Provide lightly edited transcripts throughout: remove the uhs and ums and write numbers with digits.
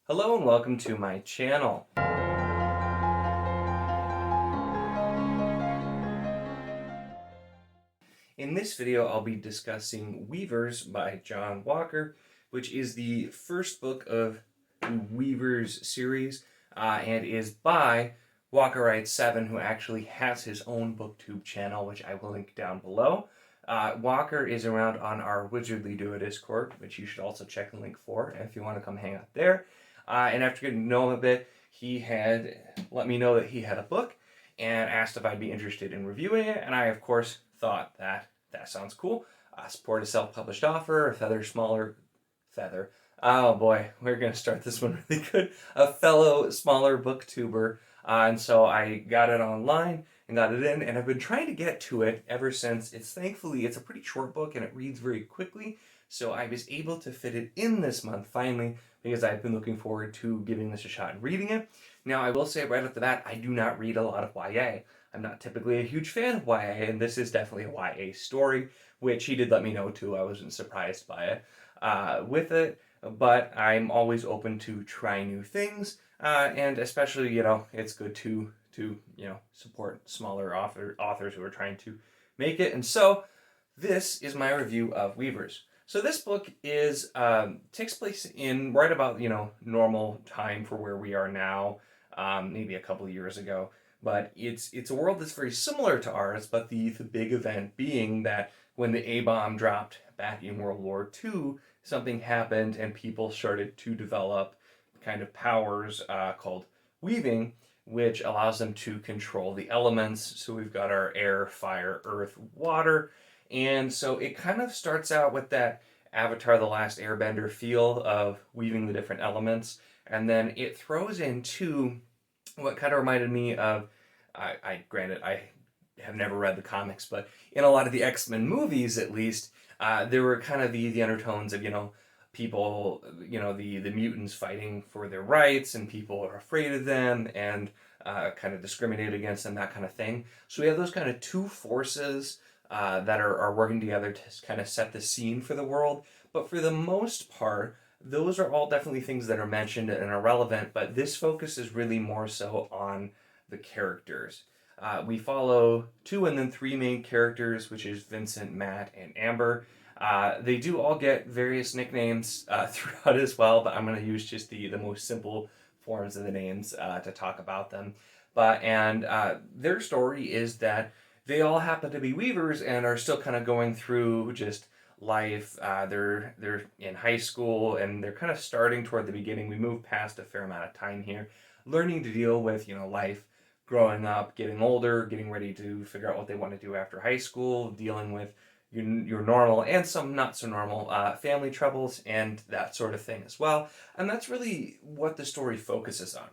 Hello and welcome to my channel. In this video, I'll be discussing Weavers by John Walker, which is the first book of the Weavers series and is by Walker Writes 7, who actually has his own booktube channel, which I will link down below. Walker is around on our Wizardly Duo Discord, which you should also check the link for if you want to come hang out there. And after getting to know him a bit, he had let me know that he had a book and asked if I'd be interested in reviewing it. And I, of course, thought that sounds cool. Support a self-published offer, feather. Oh boy, we're going to start this one really good. A fellow smaller booktuber. And so I got it online and got it in, and I've been trying to get to it ever since. Thankfully, it's a pretty short book and it reads very quickly. So I was able to fit it in this month finally, because I've been looking forward to giving this a shot and reading it. Now, I will say right off the bat, I do not read a lot of YA. I'm not typically a huge fan of YA, and this is definitely a YA story, which he did let me know too. I wasn't surprised by it with it, but I'm always open to try new things, and especially, it's good to support smaller authors who are trying to make it. And so this is my review of Weavers. So this book takes place in right about normal time for where we are now, maybe a couple of years ago. But it's a world that's very similar to ours, but the big event being that when the A-bomb dropped back in World War II, something happened and people started to develop kind of powers called weaving, which allows them to control the elements. So we've got our air, fire, earth, water. And so it kind of starts out with that Avatar: The Last Airbender feel of weaving the different elements. And then it throws into what kind of reminded me of, granted, I have never read the comics, but in a lot of the X-Men movies, at least, there were kind of the undertones of, people, the mutants fighting for their rights, and people are afraid of them and kind of discriminate against them, that kind of thing. So we have those kind of two forces that are working together to kind of set the scene for the world. But for the most part, those are all definitely things that are mentioned and are relevant, but this focus is really more so on the characters. We follow 2 and then 3 main characters, which is Vincent, Matt, and Amber. They do all get various nicknames throughout as well, but I'm going to use just the most simple forms of the names to talk about them. And their story is that they all happen to be weavers and are still kind of going through just life. They're in high school and they're kind of starting toward the beginning. We move past a fair amount of time here, learning to deal with life, growing up, getting older, getting ready to figure out what they want to do after high school, dealing with your normal and some not so normal family troubles and that sort of thing as well. And that's really what the story focuses on.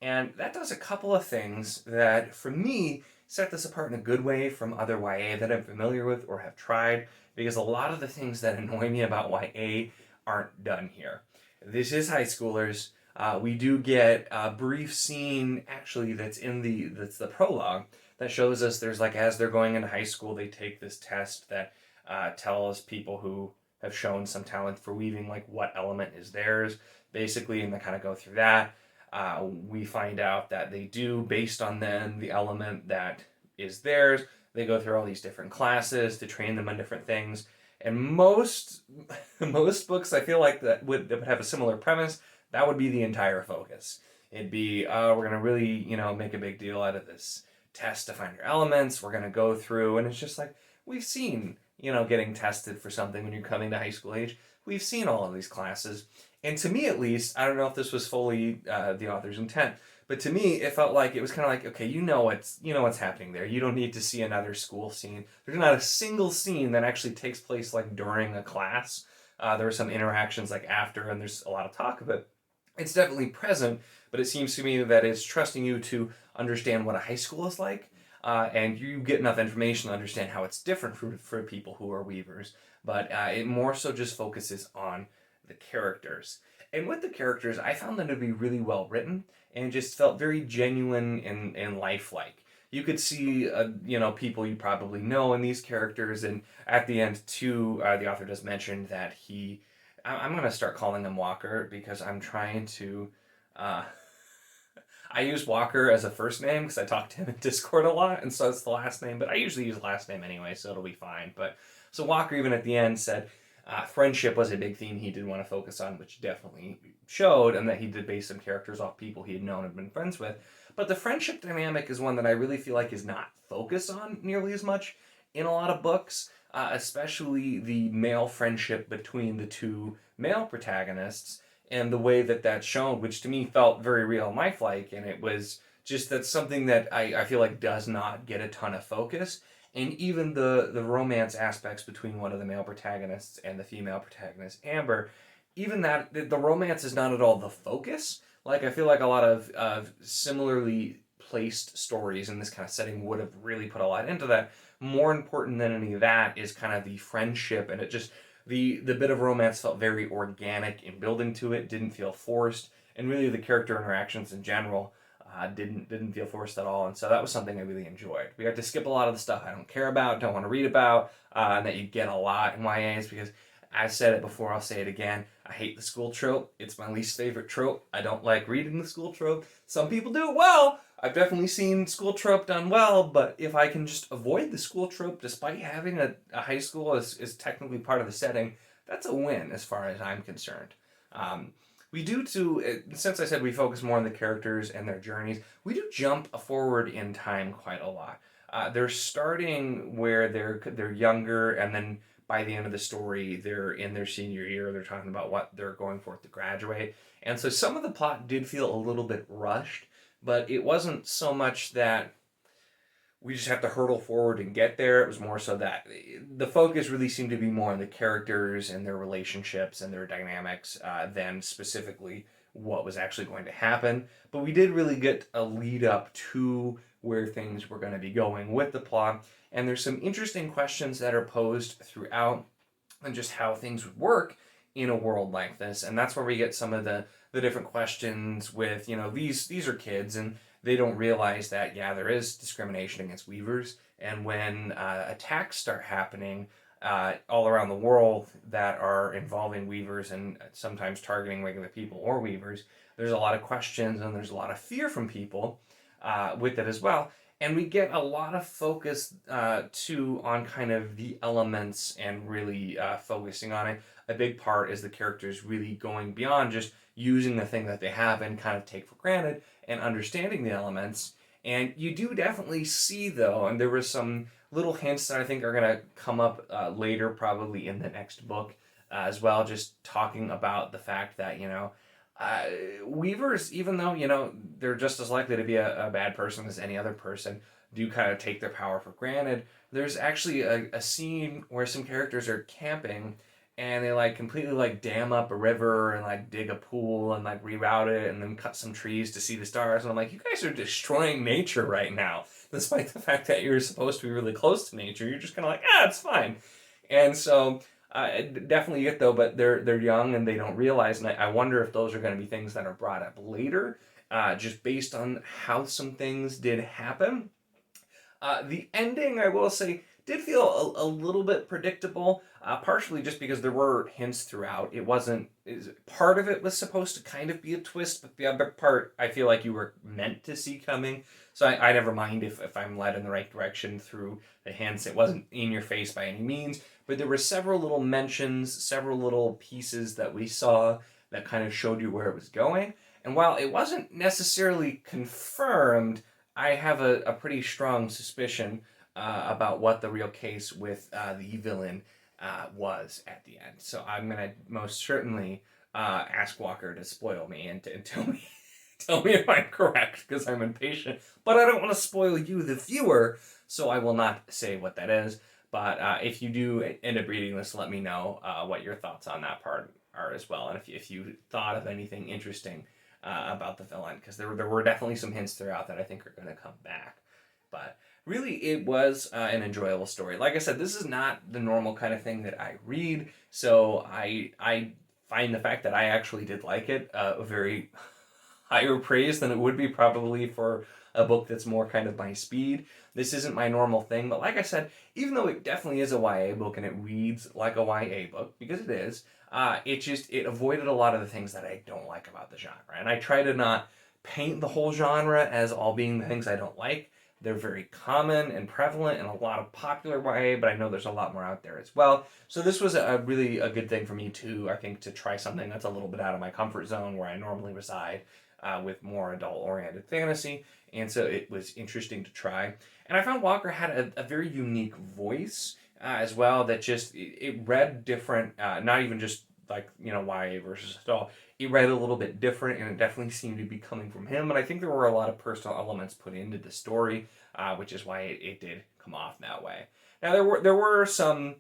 And that does a couple of things that, for me, set this apart in a good way from other YA that I'm familiar with or have tried, because a lot of the things that annoy me about YA aren't done here. This is high schoolers. We do get a brief scene, actually, that's the prologue that shows us there's as they're going into high school, they take this test that tells people who have shown some talent for weaving, what element is theirs, basically, and they kind of go through that. We find out that they do, based on then the element that is theirs, they go through all these different classes to train them on different things. And most books, I feel like that would have a similar premise. That would be the entire focus. It'd be, we're going to really, make a big deal out of this test to find your elements. We're going to go through, and it's just we've seen, getting tested for something when you're coming to high school age. We've seen all of these classes. And to me, at least, I don't know if this was fully the author's intent, but to me, it felt like it was kind of okay, what's happening there. You don't need to see another school scene. There's not a single scene that actually takes place during a class. There are some interactions after, and there's a lot of talk of it. It's definitely present, but it seems to me that it's trusting you to understand what a high school is like, and you get enough information to understand how it's different for people who are weavers. But it more so just focuses on the characters. And with the characters, I found them to be really well written and just felt very genuine and lifelike. You could see, people you probably know in these characters, and at the end too, the author does mention that he I'm going to start calling him Walker because I'm trying to. Uh, I use Walker as a first name because I talk to him in Discord a lot, and so it's the last name. But I usually use last name anyway, so it'll be fine. But so Walker, even at the end, said friendship was a big theme he did want to focus on, which definitely showed, and that he did base some characters off people he had known and been friends with. But the friendship dynamic is one that I really feel like is not focused on nearly as much in a lot of books, especially the male friendship between the two male protagonists and the way that that's shown, which to me felt very real lifelike, and it was just that's something that I feel like does not get a ton of focus. And even the romance aspects between one of the male protagonists and the female protagonist, Amber, even that the romance is not at all the focus. Like I feel like a lot of similarly placed stories in this kind of setting would have really put a lot into that. More important than any of that is kind of the friendship, and it just the bit of romance felt very organic in building to it, didn't feel forced, and really the character interactions in general didn't feel forced at all, and so that was something I really enjoyed. We got to skip a lot of the stuff I don't care about, don't want to read about, and that you get a lot in YAs because I've said it before, I'll say it again. I hate the school trope. It's my least favorite trope. I don't like reading the school trope. Some people do it well. I've definitely seen school trope done well, but if I can just avoid the school trope despite having a high school is technically part of the setting, that's a win as far as I'm concerned. We do too, since I said we focus more on the characters and their journeys, we do jump forward in time quite a lot. They're starting where they're younger, and then by the end of the story, they're in their senior year. They're talking about what they're going for to graduate. And so some of the plot did feel a little bit rushed, but it wasn't so much that we just have to hurdle forward and get there. It was more so that the focus really seemed to be more on the characters and their relationships and their dynamics than specifically what was actually going to happen. But we did really get a lead up to where things were going to be going with the plot. And there's some interesting questions that are posed throughout and just how things would work in a world like this. And that's where we get some of the different questions with, these are kids and they don't realize that, there is discrimination against weavers. And when attacks start happening all around the world that are involving weavers and sometimes targeting regular people or weavers, there's a lot of questions and there's a lot of fear from people with it as well. And we get a lot of focus too on kind of the elements and really focusing on it. A big part is the characters really going beyond just using the thing that they have and kind of take for granted and understanding the elements. And you do definitely see, though, and there were some little hints that I think are going to come up later, probably in the next book as well, just talking about the fact that, weavers, even though, they're just as likely to be a bad person as any other person, do kind of take their power for granted. There's actually a scene where some characters are camping and they completely dam up a river and dig a pool and reroute it and then cut some trees to see the stars. And I'm like, you guys are destroying nature right now. Despite the fact that you're supposed to be really close to nature, you're just kind of it's fine. And so definitely get though, but they're young and they don't realize. And I wonder if those are going to be things that are brought up later, just based on how some things did happen. The ending, I will say, did feel a little bit predictable, partially just because there were hints throughout. Part of it was supposed to kind of be a twist, but the other part I feel like you were meant to see coming. So I never mind if I'm led in the right direction through the hints. It wasn't in your face by any means, but there were several little mentions, several little pieces that we saw that kind of showed you where it was going. And while it wasn't necessarily confirmed, I have a pretty strong suspicion about what the real case with the villain was at the end. So I'm going to most certainly ask Walker to spoil me and tell me tell me if I'm correct, because I'm impatient. But I don't want to spoil you, the viewer, so I will not say what that is. But if you do end up reading this, let me know what your thoughts on that part are as well. And if you thought of anything interesting about the villain, because there were definitely some hints throughout that I think are going to come back. But really, it was an enjoyable story. Like I said, this is not the normal kind of thing that I read, so I find the fact that I actually did like it a very higher praise than it would be probably for a book that's more kind of my speed. This isn't my normal thing, but like I said, even though it definitely is a YA book and it reads like a YA book, because it is, it avoided a lot of the things that I don't like about the genre. And I try to not paint the whole genre as all being the things I don't like. They're very common and prevalent in a lot of popular YA, but I know there's a lot more out there as well. So this was really a good thing for me too, I think, to try something that's a little bit out of my comfort zone where I normally reside, with more adult-oriented fantasy. And so it was interesting to try. And I found Walker had a very unique voice, as well, that just, it read different, not even just like, YA versus adult. It read a little bit different, and it definitely seemed to be coming from him. And I think there were a lot of personal elements put into the story, which is why it did come off that way. Now there were some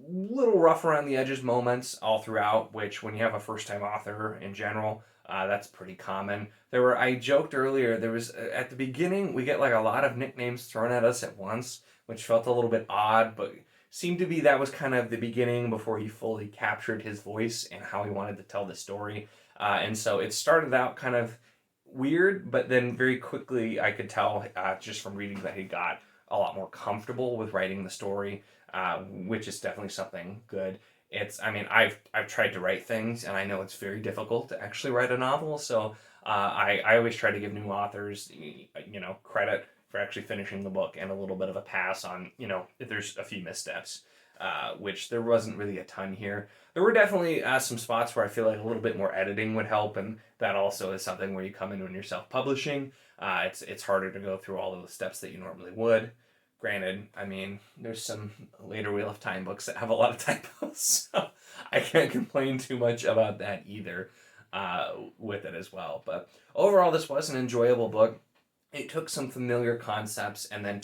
little rough around the edges moments all throughout, which when you have a first time author in general, that's pretty common. I joked earlier, there was, at the beginning, we get like a lot of nicknames thrown at us at once, which felt a little bit odd, but seemed to be that was kind of the beginning before he fully captured his voice and how he wanted to tell the story. And so it started out kind of weird, but then very quickly I could tell, just from reading, that he got a lot more comfortable with writing the story, which is definitely something good. I've tried to write things, and I know it's very difficult to actually write a novel, so I always try to give new authors, credit for actually finishing the book, and a little bit of a pass on, if there's a few missteps, which there wasn't really a ton here. There were definitely some spots where I feel like a little bit more editing would help, and that also is something where you come in when you're self-publishing. It's harder to go through all of the steps that you normally would. Granted, there's some later Wheel of Time books that have a lot of typos, so I can't complain too much about that either, with it as well. But overall, this was an enjoyable book. It took some familiar concepts and then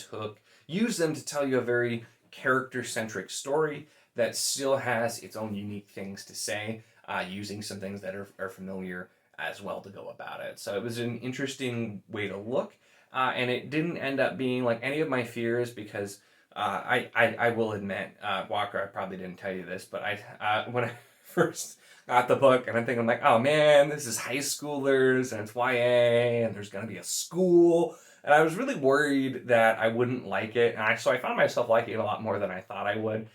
used them to tell you a very character-centric story that still has its own unique things to say, using some things that are familiar as well to go about it. So it was an interesting way to look, and it didn't end up being like any of my fears, because I will admit, Walker, I probably didn't tell you this, but when I first got the book, and I'm like, oh man, this is high schoolers, and it's YA, and there's going to be a school, and I was really worried that I wouldn't like it, and so I found myself liking it a lot more than I thought I would,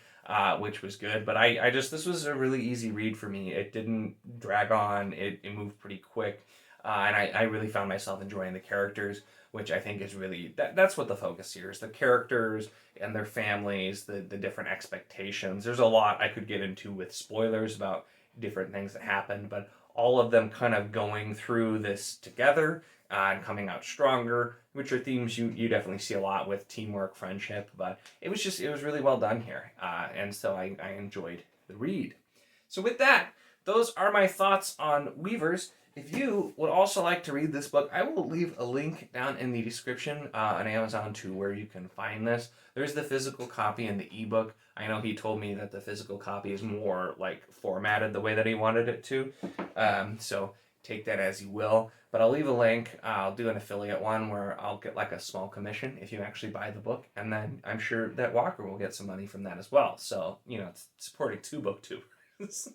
which was good. But this was a really easy read for me. It didn't drag on, it moved pretty quick, and I really found myself enjoying the characters, which I think is really, that's what the focus here is, the characters and their families, the different expectations. There's a lot I could get into with spoilers about different things that happened, but all of them kind of going through this together, and coming out stronger, which are themes you definitely see a lot with teamwork, friendship, but it was really well done here, and so I enjoyed the read. So with that, those are my thoughts on Weavers. If you would also like to read this book, I will leave a link down in the description on Amazon to where you can find this. There's the physical copy and the ebook. I know he told me that the physical copy is more like formatted the way that he wanted it to. So take that as you will. But I'll leave a link. I'll do an affiliate one where I'll get like a small commission if you actually buy the book. And then I'm sure that Walker will get some money from that as well. So, it's supporting two booktubers.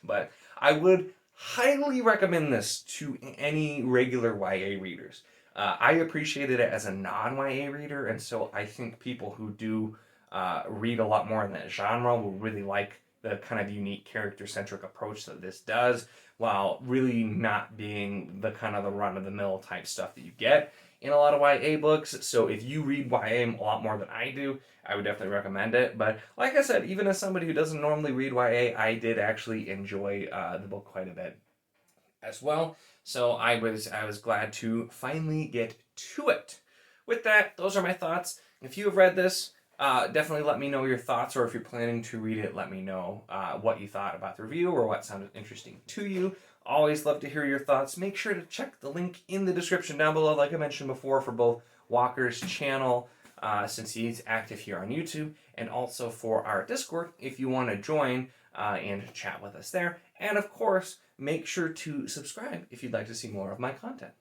But I would highly recommend this to any regular YA readers. I appreciated it as a non-YA reader, and so I think people who do read a lot more in that genre will really like the kind of unique character-centric approach that this does, while really not being the kind of the run-of-the-mill type stuff that you get in a lot of YA books. So if you read YA a lot more than I do, I would definitely recommend it. But like I said, even as somebody who doesn't normally read YA, I did actually enjoy the book quite a bit as well. So I was glad to finally get to it. With that, those are my thoughts. If you have read this, definitely let me know your thoughts, or if you're planning to read it, let me know what you thought about the review or what sounded interesting to you. Always love to hear your thoughts. Make sure to check the link in the description down below, like I mentioned before, for both Walker's channel, since he's active here on YouTube, and also for our Discord if you want to join and chat with us there. And of course, make sure to subscribe if you'd like to see more of my content.